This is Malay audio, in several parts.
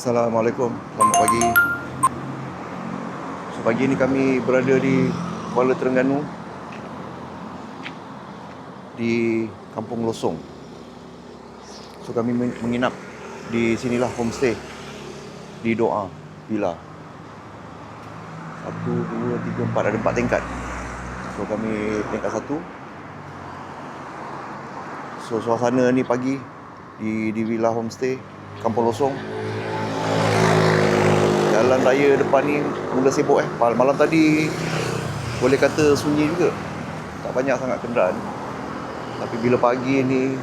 Assalamualaikum, selamat pagi. So, pagi ni kami berada di Kuala Terengganu, di Kampung Losong. So kami menginap di sinilah, homestay di Doa Villa. 1, 2, 3, 4, ada 4 tingkat. So kami tingkat 1. So suasana ni pagi di Villa Homestay Kampung Losong. Jalan raya depan ni mula sibuk Malam tadi boleh kata sunyi juga, tak banyak sangat kenderaan. Tapi bila pagi ni,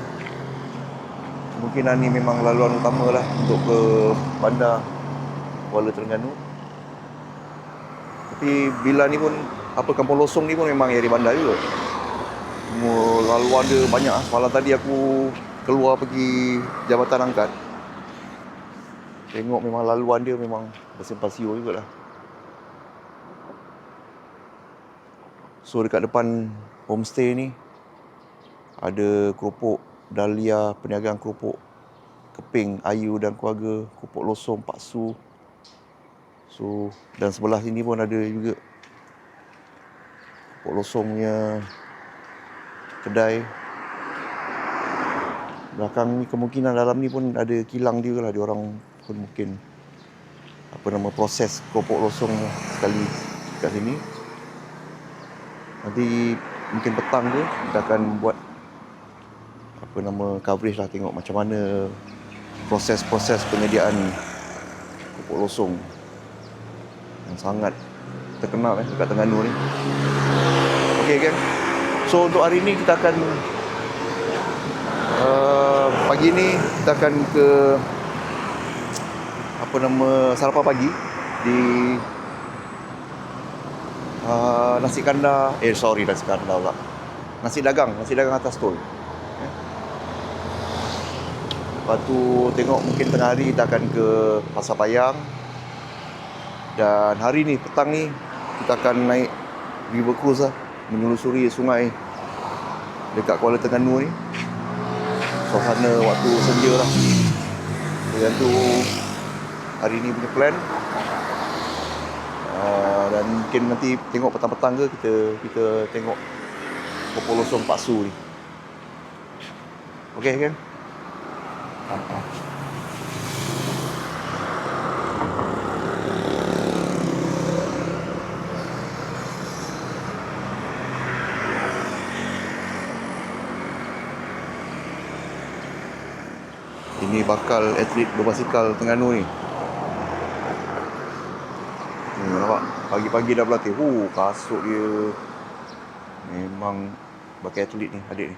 kemungkinan ni memang laluan utama lah untuk ke bandar Kuala Terengganu. Tapi bila ni pun, Kampung Losong ni pun memang dari bandar juga. Laluan dia banyak. Malam tadi aku keluar pergi Jabatan Angkat, tengok memang laluan dia memang bersimpang siur juga lah. So dekat depan homestay ni ada keropok Dahlia, perniagaan keropok Keping, Ayu dan keluarga, keropok Losong, Pak Su. So dan sebelah sini pun ada juga keropok Losong punya kedai. Belakang ni kemungkinan dalam ni pun ada kilang juga lah, diorang pun mungkin proses keropok Losong sekali kat sini. Nanti mungkin petang tu kita akan buat coverage lah, tengok macam mana proses-proses penyediaan keropok Losong yang sangat terkenal dekat Terengganu ni. Okey gang. So untuk hari ni kita akan pagi ni kita akan ke sarapan pagi di nasi dagang atas tol. Lepas tu tengok mungkin tengah hari kita akan ke Pasar Payang. Dan hari ni, petang ni, kita akan naik river cruise lah, menelusuri sungai dekat Kuala Terengganu ni. Suasana waktu senja lah. Dengan tu hari ni punya plan. Dan mungkin nanti tengok petang-petang ke kita tengok keropok Losong Pak Su ni. Okey kan? Ini bakal atlet berbasikal Terengganu ni. Nampak? Pagi-pagi dah berlatih. Kasut dia memang pakai atlet ni, adik ni.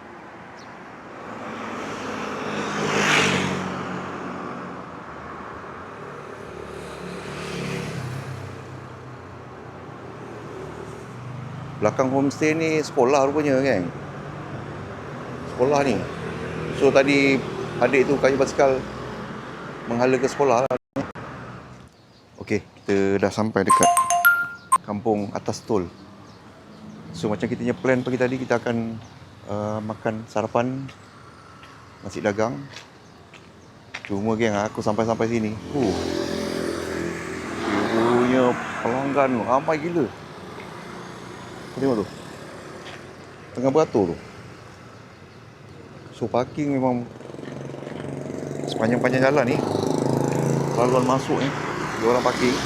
Belakang homestay ni sekolah rupanya kan. Sekolah ni. So tadi adik tu kayu basikal menghala ke sekolah lah. Okey, kita dah sampai dekat kampung atas tol. So macam kita punya plan pagi tadi, kita akan makan sarapan nasi dagang. Cuma geng, aku sampai sini, punya pelanggan ramai gila. Kau tengok tu, tengah beratur tu. So parking memang sepanjang jalan ni, laluan masuk ni, dia orang parking.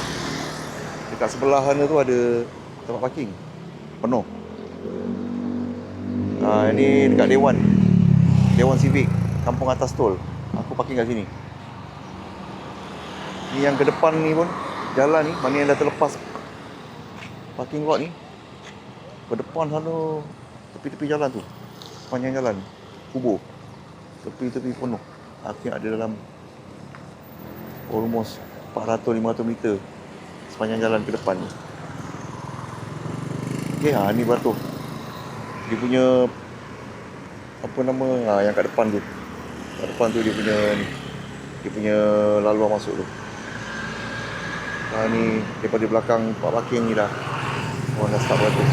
Dekat sebelah sana tu ada tempat parking penuh. Ini dekat Dewan Civic Kampung Atas Tol. Aku parking kat sini. Ni yang ke depan ni pun jalan ni, mana yang dah terlepas parking lot ni, ke depan sana, tepi-tepi jalan tu, sepanjang jalan kubur, tepi-tepi penuh. Aku ada dalam almost 400-500 meter sepanjang jalan ke depan ni. Okey, ni beratur. Dia punya yang kat depan tu. Kat depan tu dia punya laluan masuk tu. Ni daripada belakang tempat parking ni dah orang dah start beratur.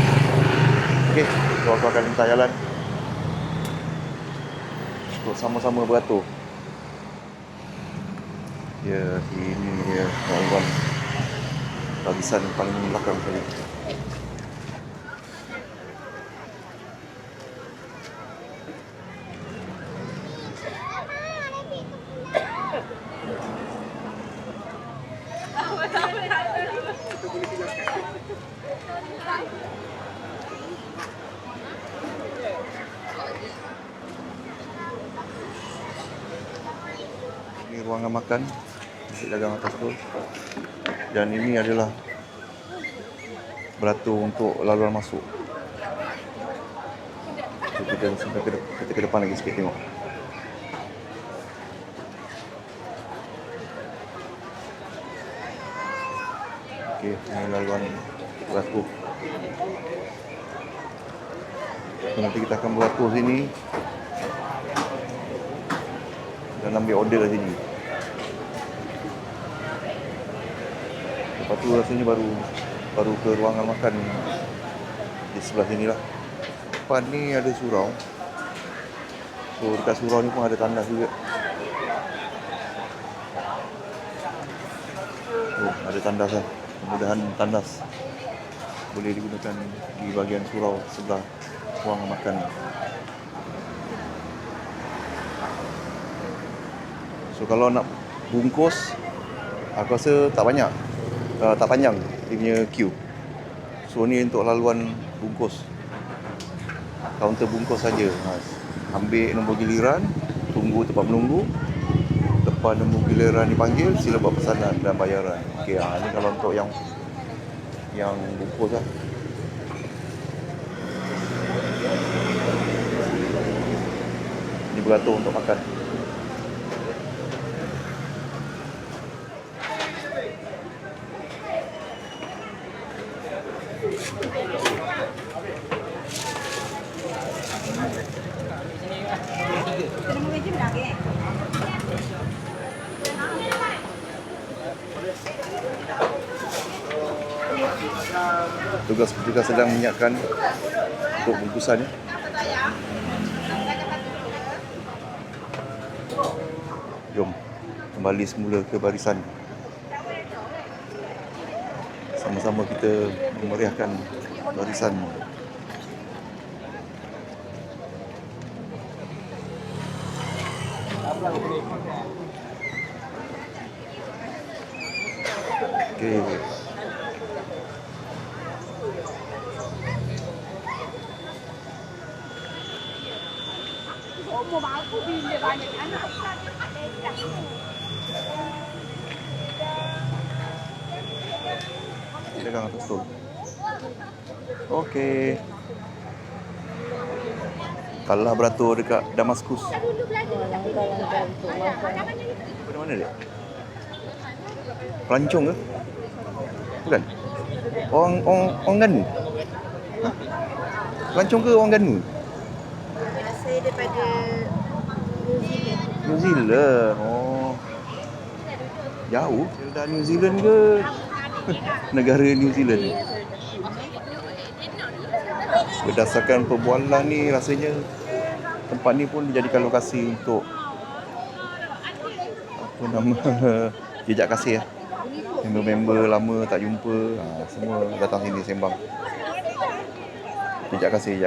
Okey, so aku akan minta jalan untuk sama-sama beratur. Ya, ini dia laluan barisan paling belakang sekali. Ini ruangan makan untuk dagang atas tu. Dan ini adalah beratur untuk laluan masuk. Kita ke depan lagi sikit tengok. Okey, ini laluan beratur. So, nanti kita akan beratur sini dan ambil order kat sini. Lepas tu rasanya baru ke ruangan makan di sebelah sini lah. Depan ni ada surau. So dekat surau ni pun ada tandas juga. Oh, ada tandas lah. Kemudahan tandas boleh digunakan di bahagian surau sebelah ruangan makan. So kalau nak bungkus, aku rasa tak banyak, tak panjang dia punya queue. So ni untuk laluan bungkus, kaunter bungkus saja. Ambil nombor giliran, tunggu tempat menunggu. Lepas nombor giliran dipanggil, sila buat pesanan dan bayaran. Okey, ni kalau untuk yang bungkus lah. Ini beratur untuk makan. Tugas sedang menyiapkan untuk bungkusan. Jom kembali semula ke barisan. Sama-sama kita memeriahkan barisan. Okey. Dagang atas tu. Okey. Kalah beratur dekat Damaskus. Dari mana dia? Pelancong ke? Bukan? Orang Ganu? Ha? Pelancong ke orang Ganu? Saya daripada New Zealand. Oh. Jauh. Zelda New Zealand ke? Negara New Zealand. Berdasarkan perbualan ni, rasanya tempat ni pun dijadikan lokasi untuk apa nama jejak kasih lah. Member-member lama tak jumpa, semua datang sini sembang. Jejak kasih.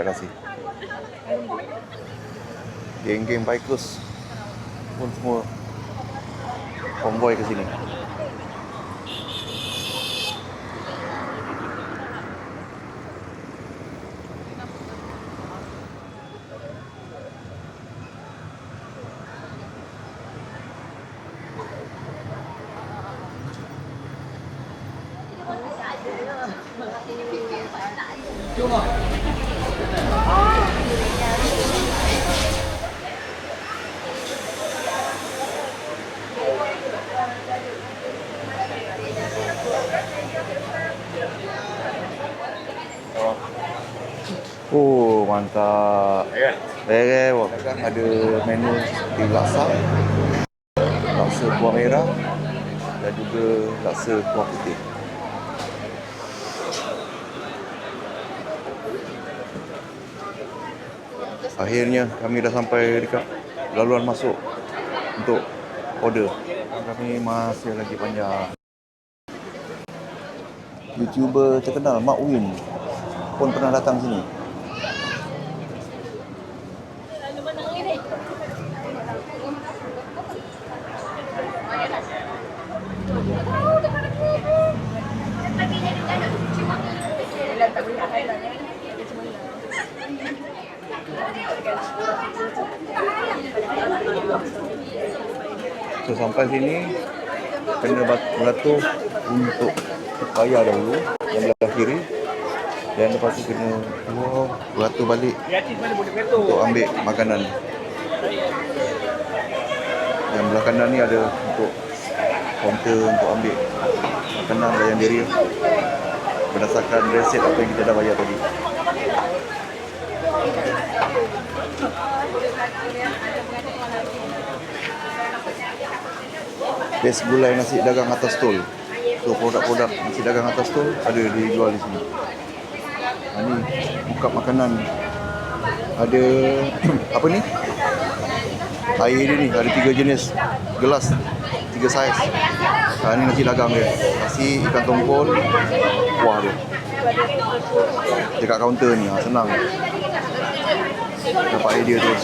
Geng-geng bikers pun semua konvoy ke sini. Oh, mantap. Kan ada menu seperti laksa kuah merah dan juga laksa kuah putih. Akhirnya kami dah sampai dekat laluan masuk untuk order. kami masih lagi panjang. YouTuber terkenal Mak Win pun pernah datang sini. So sampai sini kena beratur untuk bayar dahulu yang belah kiri, dan lepas tu kena keluar beratur balik untuk ambil makanan. Yang belah kanan ni ada untuk kaunter untuk ambil makanan layan diri berdasarkan resit apa yang kita dah bayar tadi. Best gulai nasi dagang atas tol. So produk-produk nasi dagang atas tol ada dijual di sini. Ni buka makanan. Ada apa ni? Air dia ni ada 3 jenis gelas, 3 saiz. Ni nasi dagang dia. Nasi ikan tongkol, kuah dia. Dekat kaunter ni senang. Dapat idea terus.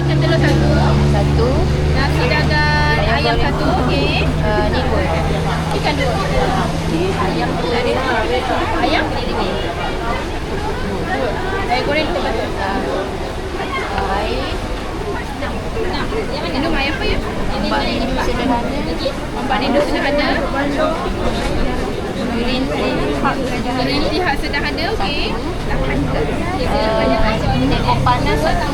Ikan telur satu, nasi dagang ayam satu, okey. Ni dua. Ikan dua. Ayam tadi. Ayam ni. Air goreng tu betul. Air. Minum air apa ya? Ini sederhana. Ombak Nido sederhana. Green tea hak sederhana, okey. Tengok panas satu.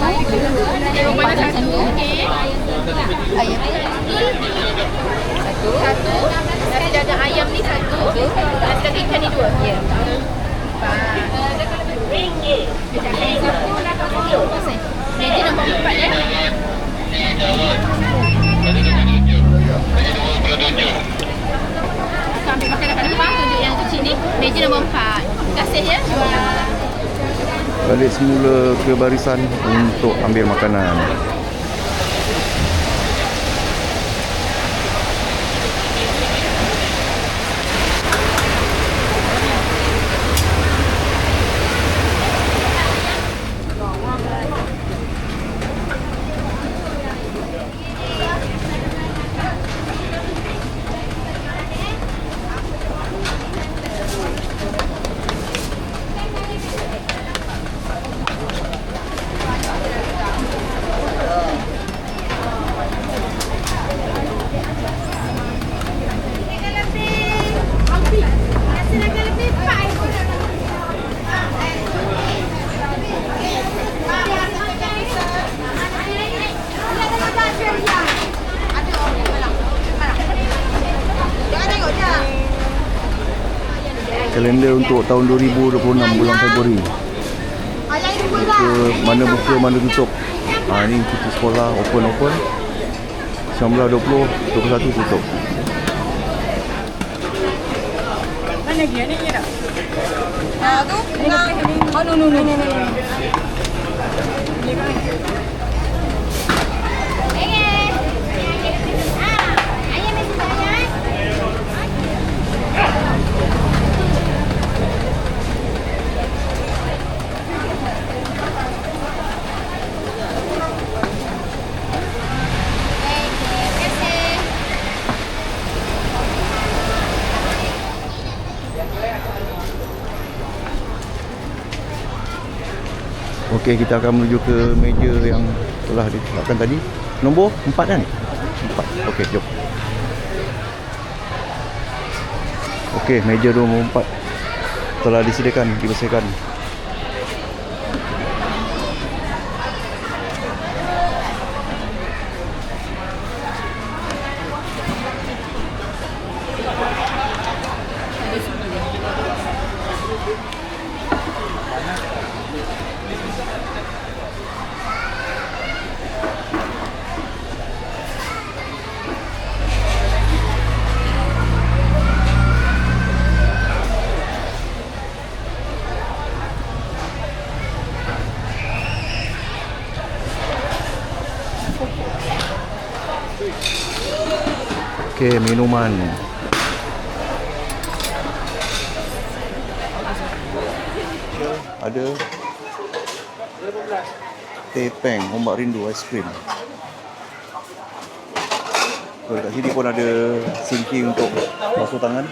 Tengok panas satu, okey. Ayam satu. Nasi dagang ayam ni satu. Nasi dagang ikan ni dua. Ya. Meja nombor 4 ya. Ambil makan dekat depan, tunjuk yang kecil ni. Meja nombor 4. Terima kasih ya. Balik semula ke barisan untuk ambil makanan. Kalender untuk tahun 2026 bulan Februari. Mana buka, mana tutup. Ni cuti sekolah open. 19, 20, 21 tutup. Mana dia ni dah? Tu tengah. Oh no. Okey, kita akan menuju ke meja yang telah ditetapkan tadi. Nombor 4 kan? 4. Okey, jom. Okey, meja nombor 4 telah disediakan, dibersihkan. Okey, minuman. Ada teh peng, ombak rindu, aiskrim. Dekat sini pun ada sinki untuk basuh tangan.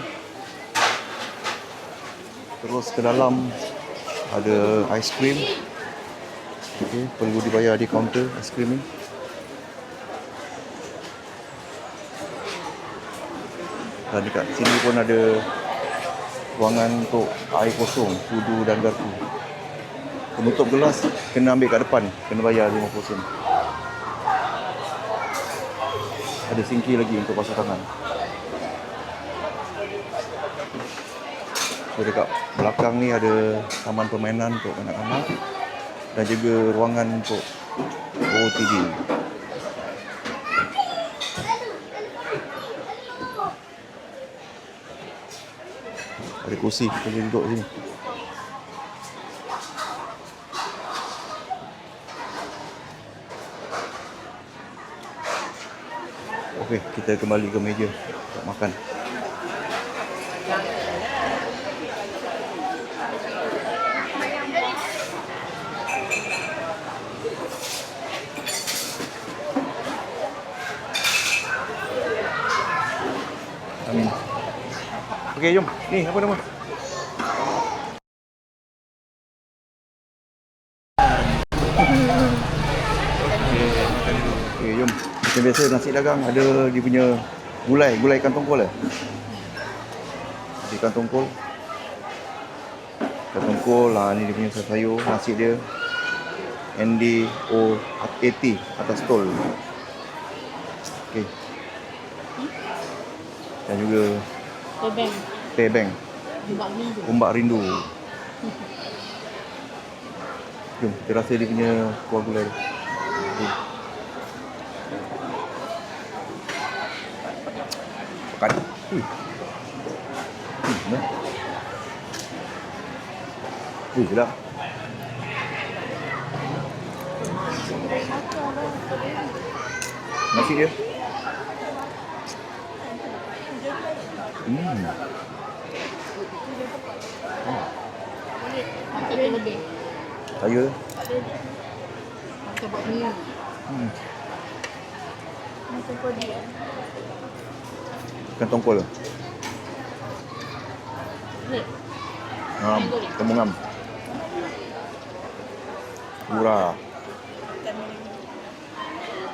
Terus ke dalam ada aiskrim. Okey, perlu dibayar di kaunter aiskrim ni. Dan dekat sini pun ada ruangan untuk air kosong, sudu dan garpu. Penutup gelas kena ambil kat depan, kena bayar 50 sen. Ada sinki lagi untuk basuh tangan. So, dekat belakang ni ada taman permainan untuk anak-anak dan juga ruangan untuk OOTD. Ada kursi, kita boleh duduk sini. Okey, kita kembali ke meja untuk makan. Okey, jom. Ni, apa nama? Okey, jom. Macam biasa nasi dagang ada dia punya gulai ikan tongkol lah. Ikan tongkol. Ikan tongkol lah, ni dia punya sayur, nasi dia. NDO80 atas tol. Okey. Dan juga teh beng. Ombak rindu. Jom, kita rasa dia punya kuah gulai dia. Makan. Nah. Sedap. Nasi dia. Sayur. Ikan tongkol. Temungam.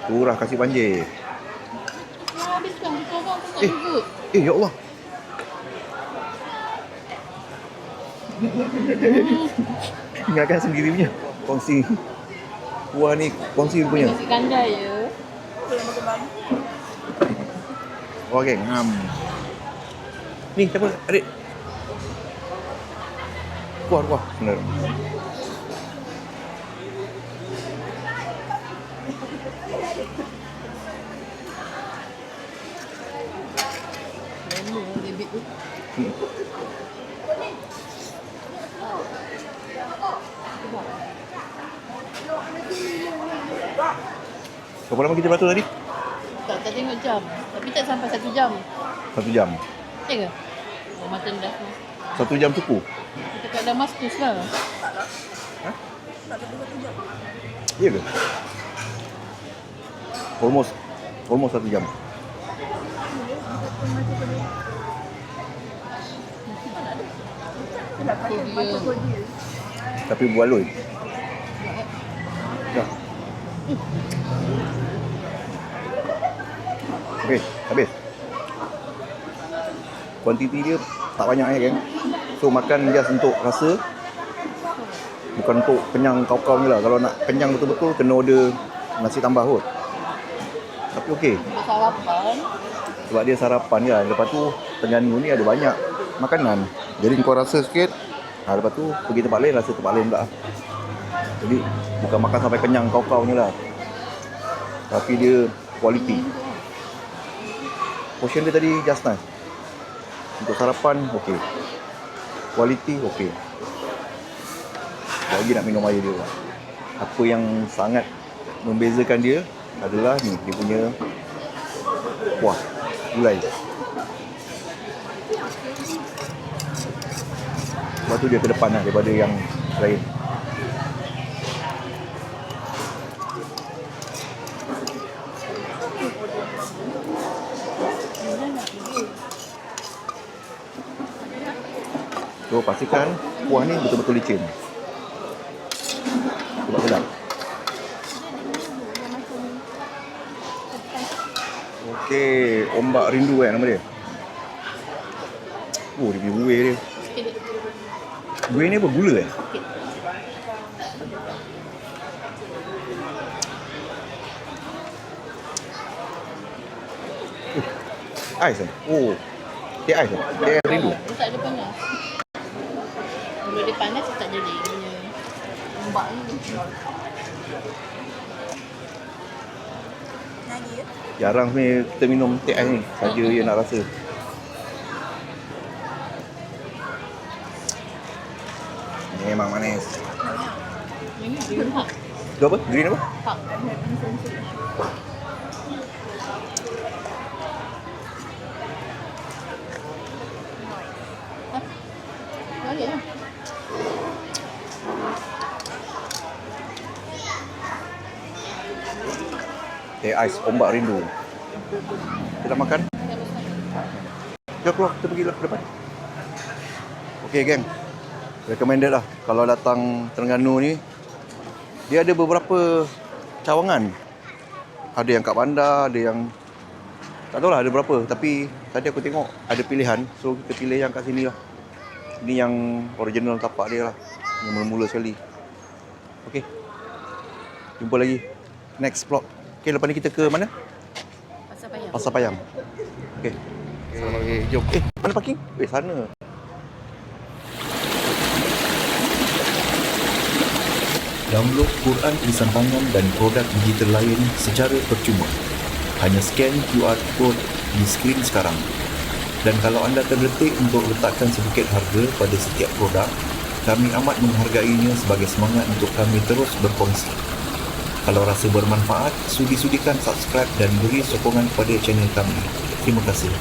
Turah kasih banjir. Habiskan kita orang pun tak juga. Ya Allah. Ingatkan sendiri punya. Kongsi. Kuah ni kongsi punya. Nasi kandar je. Okey, ni siapa? Adik. Kuah. Benar. Berapa lama kita beratur tadi? Tak tengok jam. Tapi tak sampai 1 jam. 1 jam. Ya ke? Oh, macam dah. 1 jam cukup? Kita kat Damaskus lah. Ya ke? Almost 1 jam. Tapi bualoi. Ya. Okey, habis. Kuantiti dia tak banyak kan. So makan just untuk rasa. Bukan untuk kenyang kau-kau ni lah. Kalau nak kenyang betul-betul kena order nasi tambah kot. Tapi okey. Sarapan. Sebab dia sarapan je. Lepas tu Terengganu ni ada banyak makanan. Jadi kau rasa sikit. Lepas tu pergi tempat lain, rasa tempat lain pula. Jadi bukan makan sampai kenyang kau-kau ni lah. Tapi dia quality. Portion dia tadi just nice. Untuk sarapan okey. Quality okey. Lagi nak minum air dia. Apa yang sangat membezakan dia adalah ni, dia punya kuah. Gulai. Sebab tu dia ke depan lah daripada yang lain. So pastikan kuah ni betul-betul licin. Sebab sedap. Okey, ombak rindu kan nama dia. Oh, dia punya buih dia. Buih ni apa? Gula eh? Ais eh? Oh. Teh ais eh? Teh ais rindu. Tak ada panas. Kalau dia panas, tak jadi. Dia punya ombak ni. Lagi ya? Jarang sebenarnya kita minum teh ais ni. Saja je nak rasa. Memang manis. Ini green hak. Itu apa? Green apa? Hak. Lagi lah. Teh ais ombak rindu. Kita makan. Jom keluar, kita pergi ke depan. Okey geng. Recommended lah kalau datang Terengganu ni. Dia ada beberapa cawangan. Ada yang kat bandar, ada yang tak tahulah ada berapa, tapi tadi aku tengok ada pilihan, so kita pilih yang kat sini lah. Ini yang original tapak dia lah, yang mula-mula sekali. Okey. Jumpa lagi next vlog. Okey, lepas ni kita ke mana? Pasar Payam. Pasar Payam. Okey. Okay, jom. Mana parking? Sana. Download Quran tulisan tangan dan produk digital lain secara percuma. Hanya scan QR code di skrin sekarang. Dan kalau anda terdetik untuk letakkan sedikit harga pada setiap produk, kami amat menghargainya sebagai semangat untuk kami terus berkongsi. Kalau rasa bermanfaat, sudi-sudikan subscribe dan beri sokongan kepada channel kami. Terima kasih.